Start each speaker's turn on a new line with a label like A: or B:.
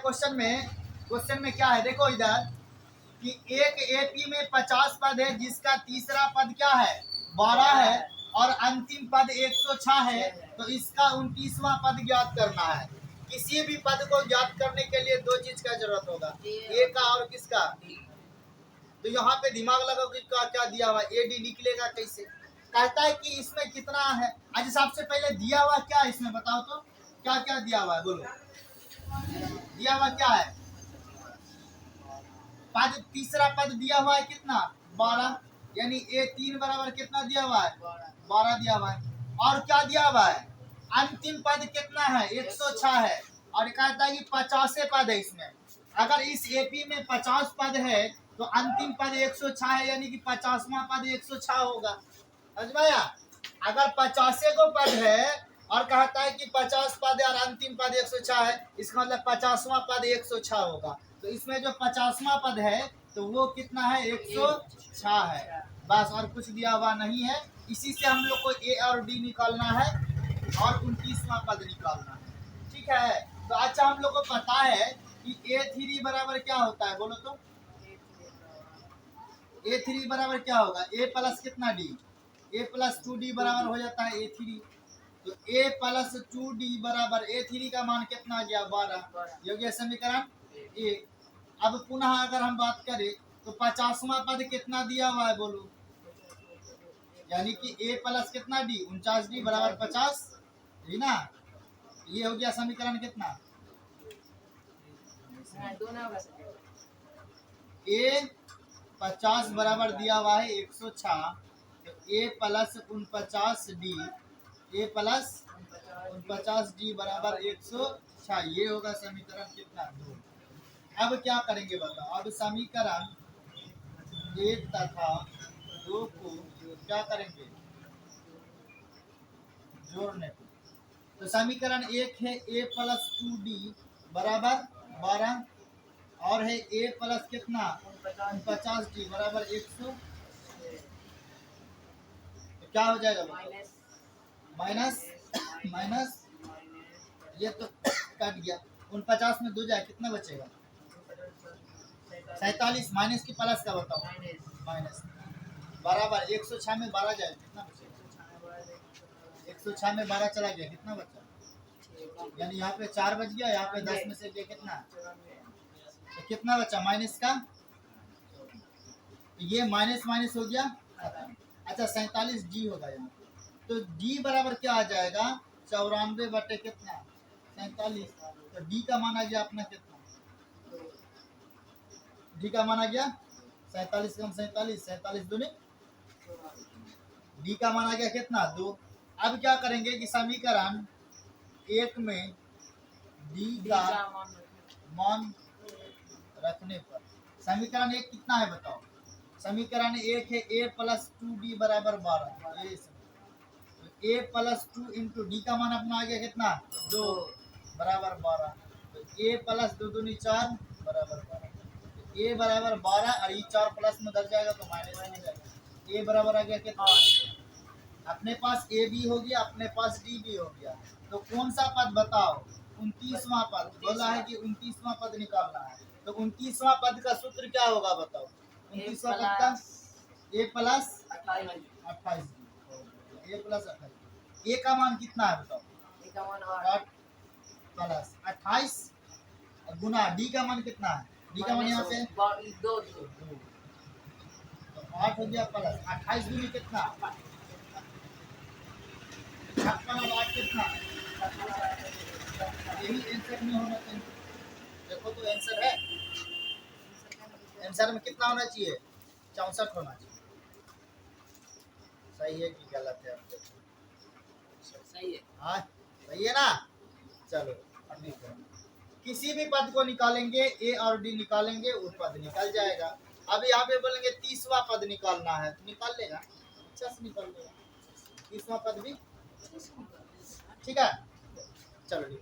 A: Question में क्या है, देखो इधर कि एक एपी में 50 पद है जिसका तीसरा पद क्या है 12 है और अंतिम पद 106 है, तो इसका 29वां पद ज्ञात करना है। किसी भी पद को ज्ञात करने के लिए दो चीज का जरूरत होगा, ए का और किसका। तो यहाँ पे दिमाग लगाओ कि क्या दिया हुआ, ए डी निकलेगा कैसे। कहता है कि इसमें कितना है। आज सबसे पहले दिया हुआ क्या है इसमें बताओ तो, क्या क्या दिया हुआ है बोलो। दिया हुआ क्या है, पद तीसरा पद दिया हुआ है कितना 12, यानी ए 3 बराबर कितना दिया हुआ है 12 दिया हुआ है। और क्या दिया हुआ है, अंतिम पद कितना है 106 है। और कहता है कि 50 पद है इसमें। अगर इस एपी में 50 पद है तो अंतिम पद 106 है, यानी कि 50वां पद 106 होगा। समझ में आया। अगर 50 को पद है और कहता है कि 50 पद है और अंतिम पद 106 है, इसका मतलब 50वां पद 106 होगा। तो इसमें जो 50वां पद है तो वो कितना है 106 है, बस और कुछ दिया हुआ नहीं है। इसी से हम लोग को ए और डी निकालना है और 29वां पद निकालना है। ठीक है, तो अच्छा हम लोग को पता है कि A3 बराबर क्या होता है बोलो तो। A3 बराबर क्या होगा, A प्लस कितना डी, A प्लस 2D बराबर हो जाता है A3। तो A प्लस 2D बराबर A3 का मान कितना आ गया 12, ये हो गया समीकरण ए। अब पुनः अगर हम बात करें तो 50वां पद कितना दिया हुआ है बोलो, यानी कि A प्लस कितना डी 49D बराबर 50 है ना। ये हो गया समीकरण कितना, A 50 बराबर दिया हुआ है 106, तो A plus 49D, A plus 49D बराबर 106, ये होगा समीकरण कितना 2। अब क्या करेंगे बताओ, अब समीकरण 1 तथा 2 को क्या करेंगे जोड़ने को। तो समीकरण 1 है A प्लस 2D बराबर 12 और है A प्लस कितना 49D बराबर 100। तो क्या हो जाएगा माइनस माइनस, ये तो कट गया, 49 में 2 जाए कितना बचेगा 47, माइनस की प्लस का बताओ माइनस बराबर 106 में 12 जाए कितना बचेगा, 106 में 12 चला गया कितना बचा, यानी यहाँ पे 4 बच गया, यहाँ पे 10 में से गया कितना, तो कितना बचा माइनस का, तो ये माइनस माइनस हो गया। अच्छा 47 डी होगा यहाँ, तो डी बराबर क्या आ जाएगा 94 बटे कितना 47। तो डी का मान आ गया अपना कितना, डी का मान आ गया 47 कम 47, 47 दूनी, डी का मान आ गया कितना 2। अब क्या करेंगे कि समीकरण 1 में डी का मान रखने पर समीकरण 1 कितना है बताओ, समीकरण 1 है A प्लस 2D बराबर 12, A प्लस 2 इंटू डी का मान अपना आ गया कितना 2 बराबर 12, तो A प्लस 2 दूनी 4 बराबर 12, तो A बराबर 12 और ये 4 प्लस में उधर जाएगा तो माइनस में जाएगा। A बराबर आ गया कितना, अपने पास A भी हो गया, अपने पास D भी हो गया, तो कौन सा पद बताओ 29वां पद। बोला है कि 29वां पद निकालना है, तो 29वां पद का सूत्र क्या होगा बताओ, 29वां पद का A plus 28, A plus 28, A का मान कितना है बताओ, A का मान 8 प्लस 28 गुना D का मान कितना है, D का मान यहाँ पे 2, तो 8 हो गया प्लस 28 दूनी कितना 56 और 8 कितना, यही आंसर में होना चाहिए। देखो तो आंसर है, आंसर में कितना होना चाहिए 64 होना चाहिए। सही है कि गलत है, सही है, हाँ सही है ना। चलो किसी भी पद को निकालेंगे A और D निकालेंगे वो पद निकल जाएगा। अब यहाँ पे बोलेंगे 30वां पद निकालना है तो निकाल लेगा, अच्छा से निकाल लेगा 30वां पद भी, ठीक है चलो।